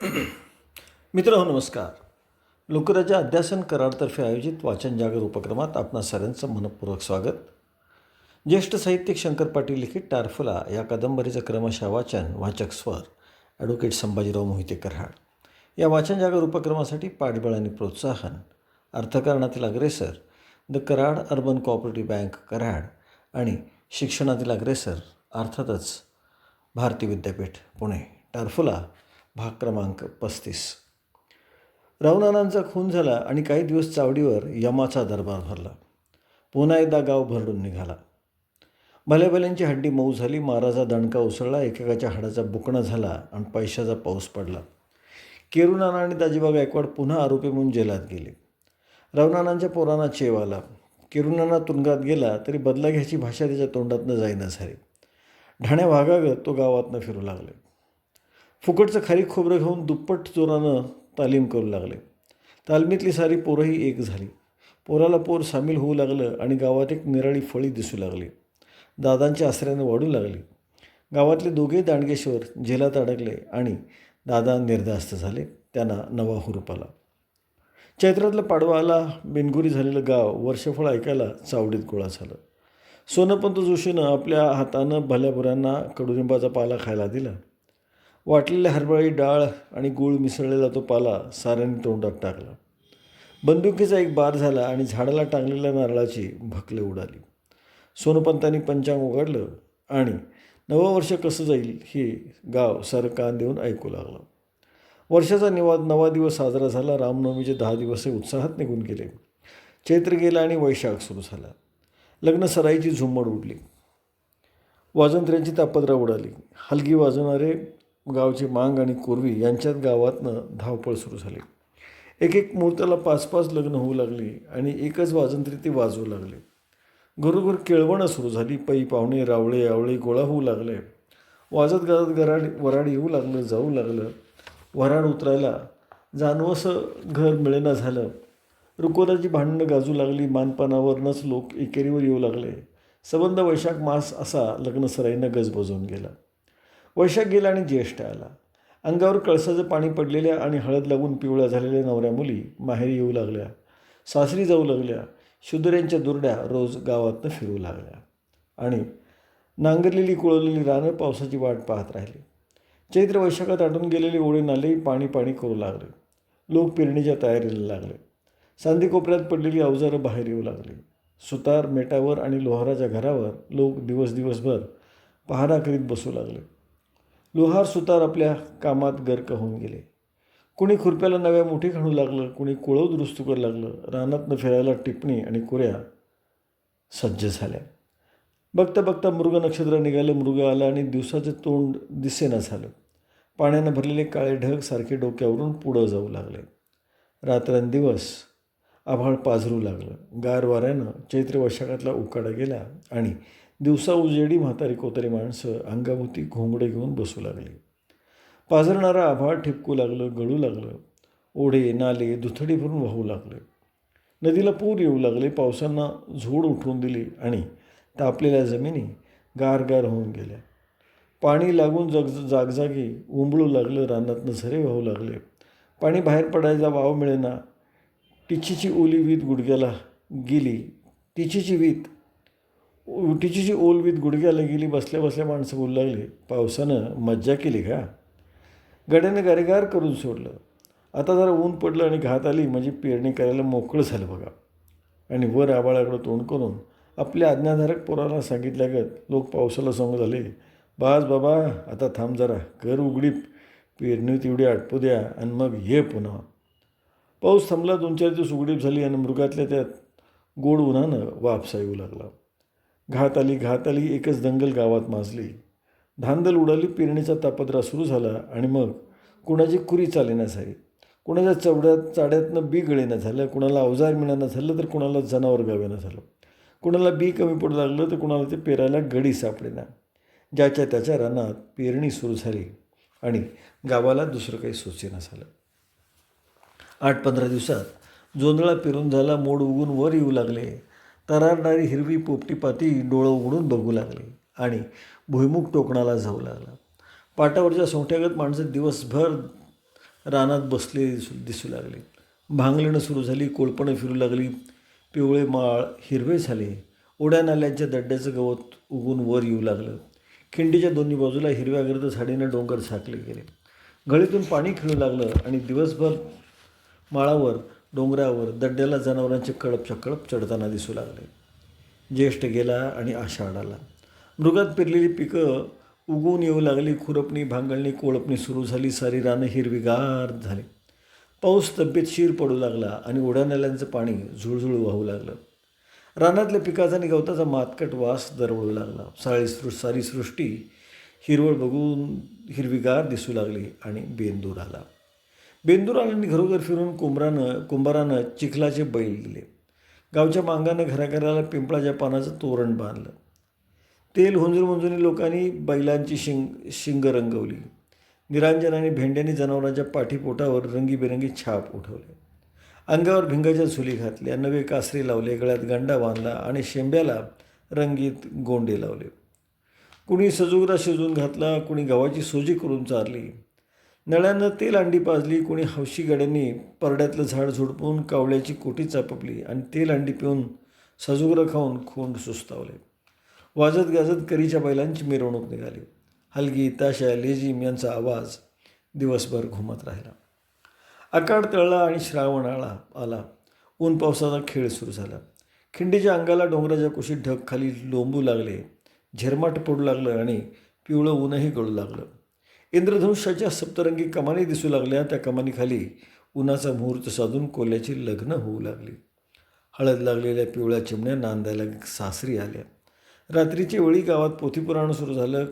मित्रांनो नमस्कार. लोकराज्य अध्यासन कराडतर्फे आयोजित वाचन जागर उपक्रमात आपणा सर्वांचं मनपूर्वक स्वागत. ज्येष्ठ साहित्यिक शंकर पाटील लिखित टारफुला या कादंबरीचं क्रमशः वाचन वाचक स्वर ॲडव्होकेट संभाजीराव मोहिते कराड. या वाचन जागर उपक्रमासाठी पाठबळ आणि प्रोत्साहन अर्थकारणातील अग्रेसर the Karad urban cooperative bank Karad आणि शिक्षणातील अग्रेसर अर्थातच भारती विद्यापीठ पुणे. टारफुला भाग क्रमांक 35. रावणानांचा खून झाला आणि काही दिवस चावडीवर यमाचा दरबार भरला. पुन्हा एकदा गाव भरडून निघाला. भल्याभल्यांची हड्डी मऊ झाली. माराचा दणका उसळला. एकेकाच्या हाडाचा बुकणा झाला आणि पैशाचा पाऊस पडला. केरूनाना आणि दाजीबा गायकवाड पुन्हा आरोपी म्हणून जेलात गेले. रावणानांच्या पोरांना चेव आला. केरूनाना तुरुंगात गेला तरी बदला घ्यायची भाषा त्याच्या तोंडातनं जाईना झाली. ढाण्या वाघागत तो गावातनं फिरू लागले. फुकटचं खारी खोबरं घेऊन दुप्पट जोरानं तालीम करू लागले. तालमीतली सारी पोरंही एक झाली. पोराला पोर सामील होऊ लागलं आणि गावात एक निराळी फळी दिसू लागली. दादांच्या आसऱ्यानं वाढू लागली. गावातले दोघे दांडगेश्वर जेलात अडकले आणि दादा निर्धास्त झाले. त्यांना नवा हुरूप आला. चैत्रातलं पाडवा आला. बिनगुरी झालेलं गाव वर्षफळ ऐकायला चावडीत गोळा झालं. सोनपंत जोशीनं आपल्या हातानं भल्याबुऱ्यांना कडुलिंबाचा पाला खायला दिला. वाटलेल्या हरभळी डाळ आणि गूळ मिसळलेला तो पाला साऱ्यांनी तोंडात टाकला. बंदुकीचा एक बार झाला आणि झाडाला टांगलेल्या नारळाची भकले उडाली. सोनपंतांनी पंचांग उघडलं आणि नवं वर्ष कसं जाईल हे गाव सारं कान देऊन ऐकू लागलं. वर्षाचा नवा दिवस साजरा झाला. रामनवमीचे 10 दिवस उत्साहात निघून गेले. चैत्र गेला आणि वैशाख सुरू झाला. लग्न सराईची झुंबड उडली. वाजंत्र्यांची तापत्रा उडाली. हलगी वाजवणारे गावचे मांग आणि कुर्वी यांच्यात गावातनं धावपळ सुरू झाली. एक एक मुहूर्ताला 5-5 लग्न होऊ लागली आणि एकच वाजंत्री ते वाजवू लागले. घरोघर केळवणं सुरू झाली. पै पाहुणे रावळे आवळे गोळा होऊ लागले. वाजत गाजत वराड येऊ लागलं, जाऊ लागलं. वराड उतरायला जानवंसं घर मिळेना झालं. रुकोराची भांडणं गाजू लागली. मानपानावरनंच लोक एकेरीवर येऊ लागले. सबंध वैशाख मास असा लग्नसराईनं गजबजून गेला. वैशाख गेला आणि ज्येष्ठ आला. अंगावर कळसाचं पाणी पडलेल्या आणि हळद लागून पिवळ्या झालेल्या नवऱ्या मुली माहेरी येऊ लागल्या. सासरी जाऊ लागल्या. शूद्रांच्या दुरड्या रोज गावातनं फिरू लागल्या आणि नांगरलेली कुळवलेली रानं पावसाची वाट पाहत राहिली. चैत्र वैशाखात आटून गेलेले ओढे नाले पाणी करू लागले. लोक पेरणीच्या तयारीला लागले. सांदी कोपऱ्यात पडलेली अवजारं बाहेर येऊ लागली. सुतार मेटावर आणि लोहाराच्या घरावर लोक दिवसभर पहारा करीत बसू लागले. लोहार सुतार आपल्या कामात गर्क होऊन गेले. कुणी खुरप्याला नव्या मुठी खणू लागलं. कुणी कुळव दुरुस्त करू लागलं. रानातनं फिरायला टिपणी आणि कुऱ्या सज्ज झाल्या. बघता बघता मृग नक्षत्र निघालं. मृग आला आणि दिवसाचं तोंड दिसेना झालं. पाण्यानं भरलेले काळे ढग सारखे डोक्यावरून पुढं जाऊ लागले. रात्रंदिवस आभाळ पाझरू लागलं. गार वाऱ्यानं चैत्र वैशाखातला उकाडा गेला आणि दिवसा उजेडी म्हातारी कोतारी माणसं अंगाभोवती घोंगडे घेऊन बसू लागली. पाझरणारं आभाळ ठिपकू लागलं, गळू लागलं. ओढे नाले दुथडी भरून वाहू लागले. नदीला पूर येऊ लागले. पावसानं झोड उठवून दिली आणि तापलेल्या जमिनी गार होऊन गेल्या. पाणी लागून जागजागी उंबळू लागलं. रानातनं झरे वाहू लागले. पाणी बाहेर पडायचा वाव मिळेना. टिचीची ओली वीत गुडघ्याला गेली. टिचीची ओल वीत गुडघ्याला गेली. बसल्या बसल्या माणसं बोलू लागली, पावसानं मज्जा केली का? गड्यानं गारेगार करून सोडलं. आता जरा ऊन पडलं आणि घात आली म्हणजे पेरणी करायला मोकळं झालं बघा. आणि वर आबाळाकडं तोंड करून आपल्या आज्ञाधारक पोराला सांगितल्यागत लोक पावसाला सांगू झाले, बास बाबा आता थांब जरा, कर उघडीप, पेरणी तेवढी आटपू द्या आणि मग ये पुन्हा. पाऊस थांबला. 2-4 दिवस उघडीप झाली आणि मृगातल्या त्यात गोड उन्हानं वापसा येऊ लागला. घात आली एकच दंगल गावात माजली. धांदल उडाली. पेरणीचा तापत्रा सुरू झाला आणि मग कुणाची कुरी चालेना झाली. कुणाच्या चाड्यातनं बी गळेना झालं. कुणाला अवजार मिळाना झालं तर कुणाला जनावर गावेना झालं. कुणाला बी कमी पडू लागलं तर कुणाला ते पेरायला गडी सापडेना. ज्याच्या त्याच्या रानात पेरणी सुरू झाली आणि गावाला दुसरं काही सुचेना झालं. 8-15 दिवसात जोंधळा पेरून झाला. मोड उगून वर येऊ लागले. तरारणारी हिरवी पोपटी पाती डोळं उघडून बघू लागली आणि भुईमुग टोकणाला जाऊ लागला. पाटावरच्या सोंठ्यागत माणसं दिवसभर रानात बसले दिसू लागले. भांगलणं सुरू झाली, कोळपणं फिरू लागली. पिवळे माळ हिरवे झाले. ओढ्या नाल्यांच्या दड्ड्याचं गवत उगून वर येऊ लागलं. खिंडीच्या दोन्ही बाजूला हिरव्यागर्द झाडीनं डोंगर झाकले गेले. गळीतून पाणी खेळू लागलं आणि दिवसभर माळावर, डोंगरावर, दड्ड्याला जनावरांचे कळपच्या कळप चढताना दिसू लागले. ज्येष्ठ गेला आणि आषाढ आला. मृगात पेरलेली पिकं उगवून येऊ लागली. खुरपणी, भांगलणी, कोळपणी सुरू झाली. सारी रानं हिरवीगार झाली. पाऊस तब्येतशीर पडू लागला आणि ओढ्या नाल्यांचं पाणी झुळझुळ वाहू लागलं. रानातल्या पिकाचा आणि गवताचा मातकट वास दरवळू लागला. सारी सृष्टी हिरवळ बघून हिरवीगार दिसू लागली आणि बेंदूर आला. बेंदूर आल्याने घरोघर फिरून कुंभारानं चिखलाचे बैल दिले. गावच्या मांगानं घराघराला पिंपळाच्या पानाचं तोरण बांधलं. तेल हुंजून लोकांनी बैलांची शिंग रंगवली. निरांजन आणि भेंड्यांनी जनावरांच्या पाठीपोटावर रंगीबेरंगी छाप उठवले. अंगावर भिंगाच्या झुली घातल्या, नवे कासरे लावले, गळ्यात गंडा बांधला आणि शेंब्याला रंगीत गोंडे लावले. कुणी सजुगरा शिजवून घातला, कुणी गव्हाची सोजी करून चारली. नळ्यांना तेल अंडी पाजली. कुणी हौशी गाड्यांनी परड्यातलं झाड झुडपून कावळ्याची कोटी चापपली आणि तेल अंडी पिऊन सजुगरं खाऊन खोंड सुस्तावले. वाजत गाजत करीच्या बैलांची मिरवणूक निघाली. हलगी, ताशा, लेझीम यांचा आवाज दिवसभर घुमत राहिला. आकाड तळला आणि श्रावण आला. ऊन पावसाचा खेळ सुरू झाला. खिंडीच्या अंगाला डोंगराच्या कुशीत ढग खाली लोंबू लागले. झिरमाट पडू लागलं आणि पिवळं ऊनही गळू लागलं. इंद्रधनुष्याच्या सप्तरंगी कमानी दिसू लागल्या. त्या कमानीखाली उन्हाचा मुहूर्त साधून कोल्ह्याची लग्न होऊ लागली. हळद लागलेल्या पिवळ्या चिमण्या नांदायला सासरी आल्या. रात्रीच्या वेळी गावात पोथीपुराण सुरू झालं.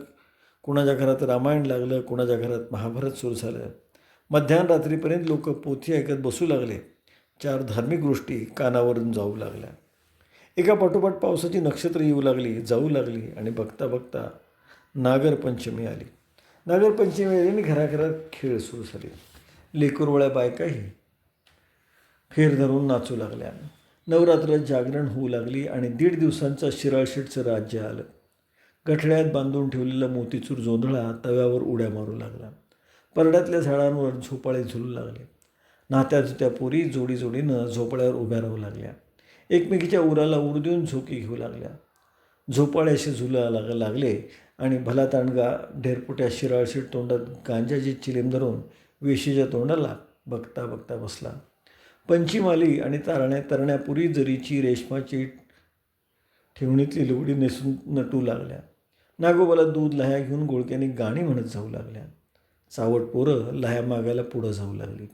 कुणाच्या घरात रामायण लागलं, कुणाच्या घरात महाभारत सुरू झालं. मध्यरात्रीपर्यंत लोक पोथी ऐकत बसू लागले. 4 धार्मिक गोष्टी कानावरून जाऊ लागल्या. एका पाठोपाठ पावसाची नक्षत्र येऊ लागली, जाऊ लागली आणि बघता बघता नागरपंचमी आली. नागरपंचमी आली घराघरात खेळ सुरू झाले. लेकरवळ्या बायकाही फेर धरून नाचू लागल्या. नवरात्रात जागरण होऊ लागली आणि 1.5 दिवसांचं शिराळशेठचं राज्य आलं. गठड्यात बांधून ठेवलेला मोतीचूर जोंधळा तव्यावर उड्या मारू लागला. परड्यातल्या झाडांवर झोपाळे झुलू लागले. नात्या त्या पोरी जोडीनं झोपाळ्यावर उभ्या राहू लागल्या. एकमेकीच्या उराला उर देऊन झोकी घेऊ लागल्या. झोपाळ्याशी झुला लागले आणि भला तांडगा ढेरपुट्या शिराळशेठ तोंडात गांजाची चिलीम धरून वेशीच्या तोंडाला बघता बघता बसला. पंचीम आली आणि तरण्यापुरी जरीची रेशमाची ठेवणीतली लुगडी नेसून नटू लागल्या. नागोबाला दूध लह्या घेऊन गोळक्याने गाणी म्हणत जाऊ लागल्या. चावट पोरं लह्या मागायला पुढं जाऊ लागली.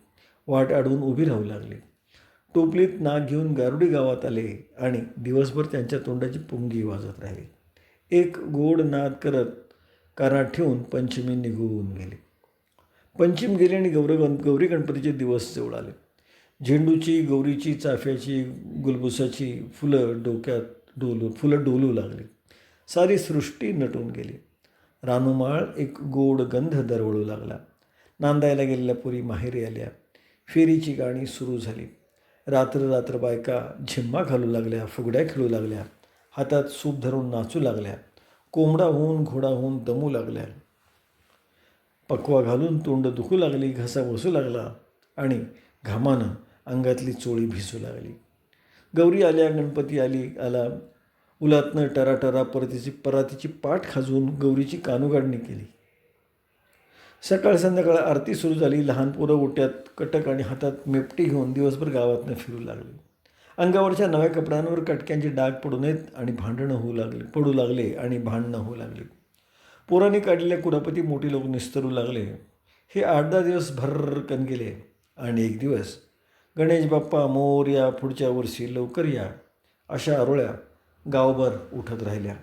वाट अडवून उभी राहू लागली. टोपलीत नाग घेऊन गारुडी गावात आले आणि दिवसभर त्यांच्या तोंडाची पुंगी वाजत राहिली. एक गोड नाद करत कानात ठेवून पंचमी निघून गेली. पंचम गेली आणि गौरी गणपतीचे दिवस जवळ आले. झेंडूची, गौरीची, चाफ्याची, गुलबुसाची फुलं डोलू लागली. सारी सृष्टी नटून गेली. रानोमाळ एक गोड गंध दरवळू लागला. नांदायला गेलेल्या पोरी माहेरी आल्या. फेरीची गाणी सुरू झाली. रात्र बायका झिम्मा घालू लागल्या, फुगड्या खेळू लागल्या, हातात सूप धरून नाचू लागल्या, कोंबडा होऊन घोडा होऊन दमू लागल्या. पकवा घालून तोंड दुखू लागली, घसा बसू लागला आणि घामानं अंगातली चोळी भिजू लागली. गौरी आल्या, गणपती आला. उलातनं टराटरा परातीची पाठ खाजवून गौरीची कानोगाडणी केली. सकाळ संध्याकाळ आरती सुरू झाली. लहान पोरं ओट्यात कटक आणि हातात मेपटी घेऊन दिवसभर गावातनं फिरू लागली. अंगावरच्या नव्या कपड्यांवर कटक्यांचे डाग पडू नयेत आणि पडू लागले आणि भांडणं होऊ लागली. पोरांनी काढलेल्या कुरापती मोठी लोक निस्तरू लागले. हे 8-10 दिवस भरकन गेले आणि एक दिवस गणेश बाप्पा मोरया, पुढच्या वर्षी लवकर या, अशा आरोळ्या गावभर उठत राहिल्या.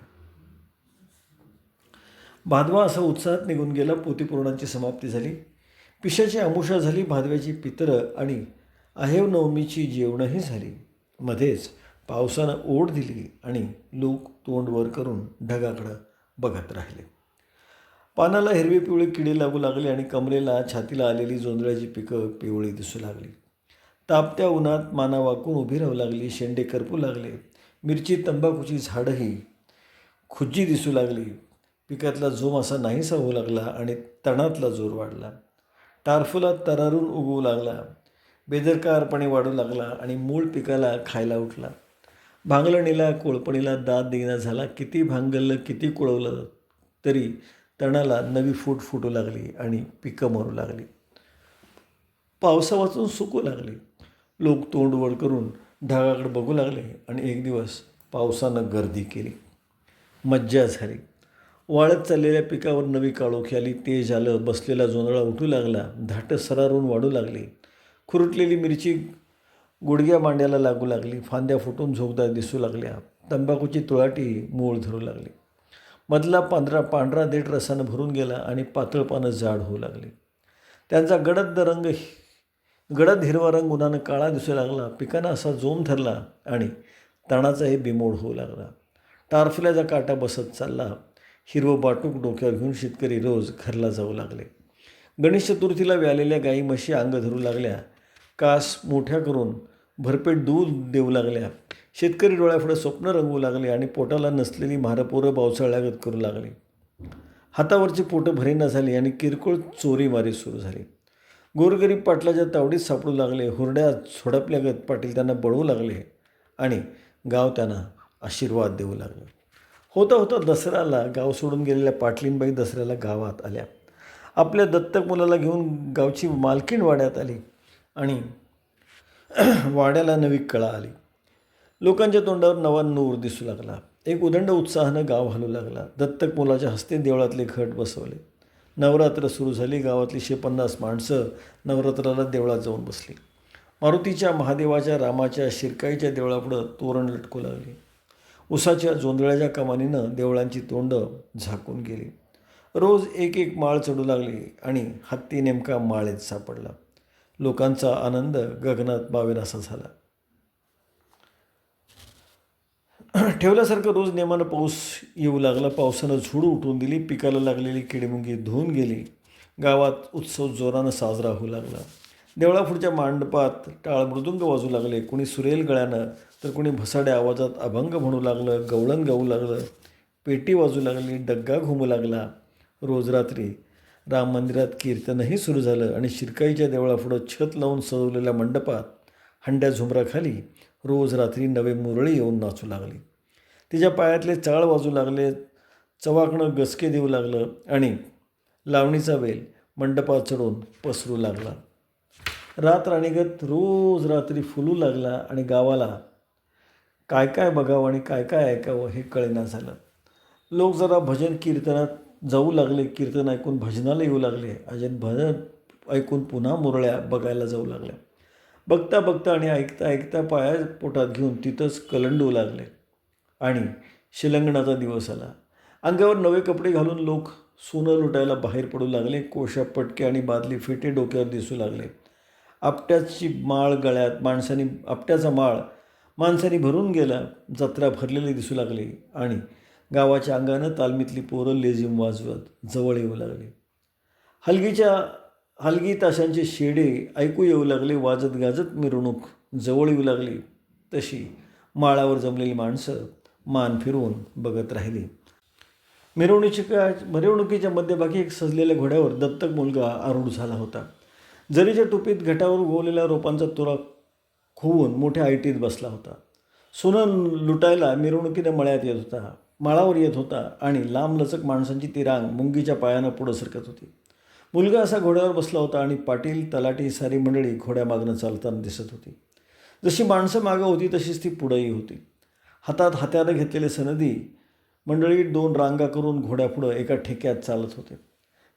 भादवा असा उत्साहात निघून गेला. पोथीपुराणांची समाप्ती झाली. पिशाची अमुषा झाली. भादव्याची पितरं आणि आहेव नवमीची जेवणंही झाली. मध्येच पावसानं ओढ दिली आणि लोक तोंड वर करून ढगाकडं बघत राहिले. पानाला हिरवे पिवळे किडे लागू लागले आणि कमरेला, छातीला आलेली जोंधळ्याची पिकं पिवळी दिसू लागली. तापत्या उन्हात माना वाकून उभी राहू लागली. शेंडे करपू लागले. मिरची, तंबाखूची झाडंही खुज्जी दिसू लागली. पिकातला जोम असा नाहीसा होऊ लागला आणि तणातला जोर वाढला. टारफुला तरारून उगवू लागला, बेदरकारपणे वाढू लागला आणि मूळ पिकाला खायला उठला. भांगलणीला कोळपणीला दाद देईना झाला. किती भांगललं, किती कुळवलं तरी तणाला नवी फूट फुटू लागली आणि पिकं मरू लागली. पावसावाचून सुकू लागली. लोक तोंड वर करून ढगाकडे बघू लागले आणि एक दिवस पावसानं गर्दी केली. मज्जा झाली. वाळत चाललेल्या पिकावर नवी काळोखी आली. तेज आलं. बसलेला जोंधळा उठू लागला. धाटं सरारून वाढू लागली. खुरटलेली मिरची गुडघ्या मांड्याला लागू लागली. फांद्या फुटून झोपदार दिसू लागल्या. तंबाखूची तुळाटी मूळ धरू लागली. मधला पांढरा देठ रसानं भरून गेला आणि पातळ पानं जाड होऊ लागली. त्यांचा गडद हिरवा रंग उन्हानं काळा दिसू लागला. पिकांना असा जोम धरला आणि तणाचाही बिमोड होऊ लागला. टारफुल्याचा काटा बसत चालला. हिरवं बाटूक डोक्यावर घेऊन शेतकरी रोज घरला जाऊ लागले. गणेश चतुर्थीला व्यालेल्या गाई म्हशी अंग धरू लागल्या. कास मोठ्या करून भरपेट दूध देऊ लागल्या. शेतकरी डोळ्यापुढे स्वप्न रंगवू लागले आणि पोटाला नसलेली म्हारपोरं बावचळल्यागत करू लागली. हातावरची पोटं भरेना झाली आणि किरकोळ चोरीमारी सुरू झाली. गोरगरीब पाटलाच्या तावडीत सापडू लागले. हुरड्या झोडपल्यागत पाटील त्यांना बळवू लागले आणि गाव त्यांना आशीर्वाद देऊ लागले. होता होता दसऱ्याला गाव सोडून गेलेल्या पाटलींबाई दसऱ्याला गावात आल्या. आपल्या दत्तक मुलाला घेऊन गावची मालकीण वाड्यात आली आणि वाड्याला नवी कळा आली. लोकांच्या तोंडावर नवा नूर दिसू लागला. एक उदंड उत्साहानं गाव हलू लागला. दत्तक मुलाच्या हस्ते देवळातले घट बसवले. नवरात्र सुरू झाली. गावातली 150 माणसं नवरात्राला देवळात जाऊन बसली. मारुतीच्या, महादेवाच्या, रामाच्या, शिरकाईच्या देवळापुढं तोरण लटकू लागली. उसाच्या जोंधळ्याच्या कमानीनं देवळांची तोंडं झाकून गेली. रोज एक एक माळ चढू लागली आणि हत्ती नेमका माळेत सापडला. लोकांचा आनंद गगनात मावेनासा झाला. ठेवल्यासारखं रोज नेमानं पाऊस येऊ लागला. पावसानं झुडू उठवून दिली. पिकाला लागलेली किडीमुंगी धुवून गेली. गावात उत्सव जोरानं साजरा होऊ लागला. देवळापुढच्या मांडपात टाळ मृदुंग वाजू लागले. कुणी सुरेल गळ्यानं तर कुणी भसाड्या आवाजात अभंग म्हणू लागलं. गवळण गाऊ लागलं. पेटी वाजू लागली. डग्गा घुमू लागला. रोज रात्री राम मंदिरात कीर्तनही सुरू झालं आणि शिरकाईच्या देवळापुढं छत लावून सजवलेल्या मंडपात हंड्या झुमराखाली रोज रात्री नवे मुरळी येऊन नाचू लागली. तिच्या पायातले चाळ वाजू लागले. चवाकणं गसके देऊ लागलं आणि लावणीचा वेल मंडपात चढून पसरू लागला. रातराणीगत रोज रात्री फुलू लागला आणि गावाला काय काय बघावं आणि काय काय ऐकावं हे कळेना झालं. लोक जरा भजन कीर्तनात जाऊ लागले. कीर्तन ऐकून भजनाला येऊ लागले. अजून भजन ऐकून पुन्हा मुरळ्या बघायला जाऊ लागल्या. बघता बघता आणि ऐकता ऐकता पाया पोटात घेऊन तिथंच कलंडू लागले आणि शिलंगणाचा दिवस आला. अंगावर नवे कपडे घालून लोक सोनं लुटायला बाहेर पडू लागले. कोशा, पटके आणि बादली फेटे डोक्यावर दिसू लागले. आपट्याची माळ गळ्यात आपट्याचा माळ माणसांनी भरून गेला. जत्रा भरलेली दिसू लागली आणि गावाच्या अंगानं तालमीतली पोरं लेझिम वाजवत जवळ येऊ लागली. हलगी ताशांचे शेडे ऐकू येऊ लागले. वाजत गाजत मिरवणूक जवळ येऊ लागली. तशी माळावर जमलेली माणसं मान फिरवून बघत राहिली. मिरवणुकीच्या मध्यभागी एक सजलेल्या घोड्यावर दत्तक मुलगा आरूढ झाला होता. जरीच्या टोपीत घटावर उगवलेल्या रोपांचा तुरा खोवून मोठ्या ऐटीत बसला होता. सोनं लुटायला मिरवणुकीने माळावर येत होता आणि लांबलचक माणसांची ती रांग मुंगीच्या पायानं पुढं सरकत होती. मुलगा असा घोड्यावर बसला होता आणि पाटील, तलाठी, सारी मंडळी घोड्यामागनं चालताना दिसत होती. जशी माणसं मागं होती तशीच ती पुढंही होती. हातात हात्यानं घेतलेले सनदी मंडळी 2 रांगा करून घोड्यापुढं एका ठेक्यात चालत होते.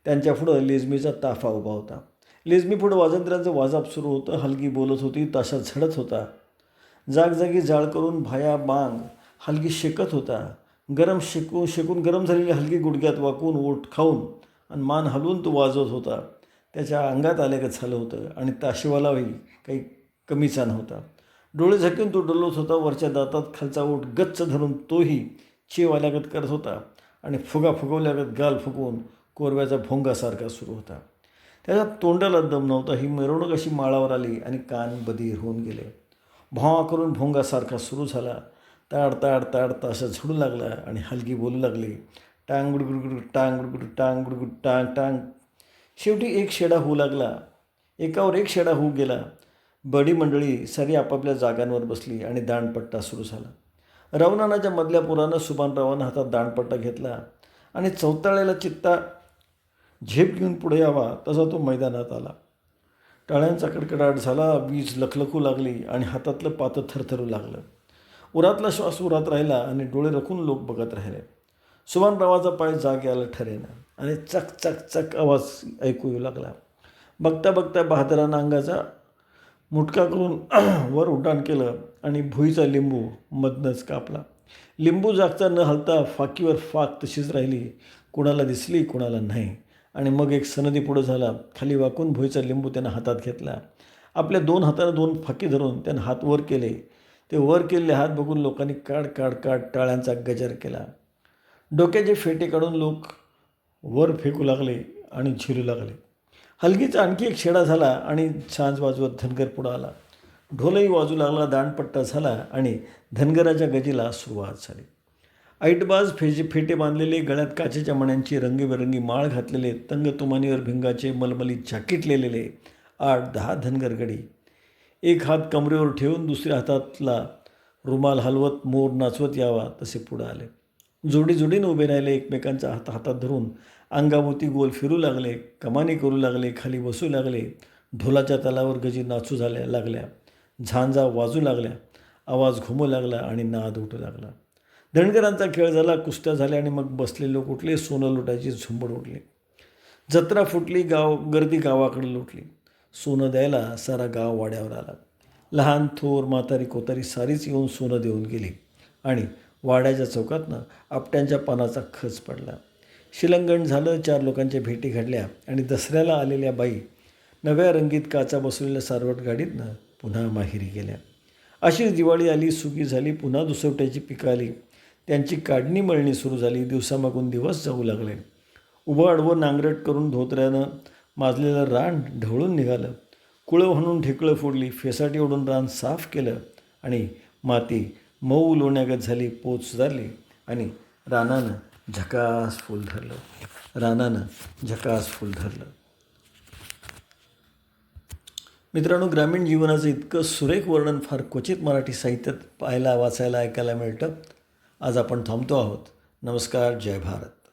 त्यांच्यापुढं लेझमीचा ताफा उभा होता. लेझमीपुढं वाजंत्र्यांचं वाजाप सुरू होतं. हलगी बोलत होती. ताशा झडत होता. जागजागी जाळ करून भाया बांग हलगी शेकत होता. शेकून गरम झालेली हलगी गुडघ्यात वाकून ओठ खाऊन आणि मान हलवून तो वाजवत होता. त्याच्या अंगात आल्यागत झालं होतं आणि ताशेवालाही काही कमीचा नव्हता. डोळे झाकून तो डोलत होता. वरच्या दातात खालचा ओठ गच्च धरून तोही चेव आल्यागत करत होता आणि फुगवल्यागत गाल फुगवून कोरव्याचा भोंगासारखा सुरू होता. त्याच्या तोंडाला दम नव्हता. ही मिरवणूक अशी माळावर आली आणि कान बधीर होऊन गेले. भॉ करून भोंगासारखा सुरू झाला. ताड ताड ताड ताशा झडू लागला आणि हलगी बोलू लागली. टांग गुडगुड टांग गुडगुड टांग गुडगुड टांग टांग. शेवटी एक शेडा होऊ लागला. एकावर एक शेडा होऊ गेला. बडी मंडळी सारी आपापल्या जागांवर बसली आणि दांडपट्टा सुरू झाला. रावणाच्या मधल्या पुरानं सुभानरावानं हातात दांडपट्टा घेतला आणि चौताळ्याला चित्ता झेप घेऊन पुढे यावा तसा तो मैदानात आला. टाळ्यांचा कडकडाट झाला. वीज लखलखू लागली आणि हातातलं पातं थरथरू लागलं. उरातला श्वास उरात राहिला आणि डोळे रखून लोक बघत राहिले. सुभानरावाचा पाय जागे आला ठरेना आणि चक चक चक आवाज ऐकू येऊ लागला. बघता बघता बहादरानं अंगाचा मुटका करून वर उड्डाण केलं आणि भुईचा लिंबू मधनंच कापला. लिंबू जागचा न हलता फाकीवर फाक तशीच राहिली. कुणाला दिसली कुणाला नाही. आणि मग एक सनदी पुढं झाला. खाली वाकून भुईचा लिंबू त्यानं हातात घेतला. आपल्या 2 हातानं 2 फाकी धरून त्यानं हात वर केले. ते वर केलेले हात बघून लोकांनी काढ काढ काढ टाळ्यांचा गजर केला. डोक्याचे फेटे काढून लोक वर फेकू लागले आणि झिरू लागले. हलगीचा आणखी एक शेडा झाला आणि छान वाजवत धनगर पुढं आला. ढोलही वाजू लागला. दांडपट्टा झाला आणि धनगराच्या गजीला सुरुवात झाली. ऐटबाज फेटे बांधलेले, गळ्यात काचेच्या मण्यांची रंगीबेरंगी माळ घातलेले, तंग तुमानीवर भिंगाचे मलमलीत झाकीट लिहिलेले 8-10 धनगर गडी एक हात कमरेवर ठेवून दुसऱ्या हातातला रुमाल हलवत मोर नाचवत यावा तसे पुढं आले. जोडीजोडीनं उभे राहिले. एकमेकांचा हातात धरून अंगाभोवती गोल फिरू लागले. कमानी करू लागले. खाली बसू लागले. ढोलाच्या तालावर गजी नाचू लागल्या. झांजा वाजू लागल्या. आवाज घुमू लागला आणि नाद उठू लागला. धनगरांचा खेळ झाला. कुस्त्या झाल्या आणि मग बसले लोक उठले. सोनं लुटायची झुंबड उठली. जत्रा फुटली. गर्दी गावाकडे लुटली. सोनं द्यायला सारा गाव वाड्यावर आला. लहान थोर म्हातारी कोतारी सारीच येऊन सोनं देऊन गेली आणि वाड्याच्या चौकातनं आपट्यांच्या पानाचा खच पडला. शिलंगण झालं. 4 लोकांच्या भेटी घडल्या आणि दसऱ्याला आलेल्या बाई नव्या रंगीत काचा बसवलेल्या सारवट गाडीतनं पुन्हा माहेरी गेल्या. अशीच दिवाळी आली. सुगी झाली. पुन्हा दुसवट्याची पिकं आली. त्यांची काढणी मळणी सुरू झाली. दिवसामागून दिवस जाऊ लागले. उभं आडवं नांगरट करून धोत्र्यानं माजलेलं रान ढवळून निघालं. कुळं म्हणून ढेकळं फोडली. फेसाटी ओढून रान साफ केलं आणि माती मऊ लोण्यागत झाली. पोत सुधारली आणि रानानं झकास फूल धरलं. मित्रांनो, ग्रामीण जीवनाचं इतकं सुरेख वर्णन फार क्वचित मराठी साहित्यात पाहायला, वाचायला, ऐकायला मिळतं. आज आपण थांबतो आहोत. नमस्कार. जय भारत.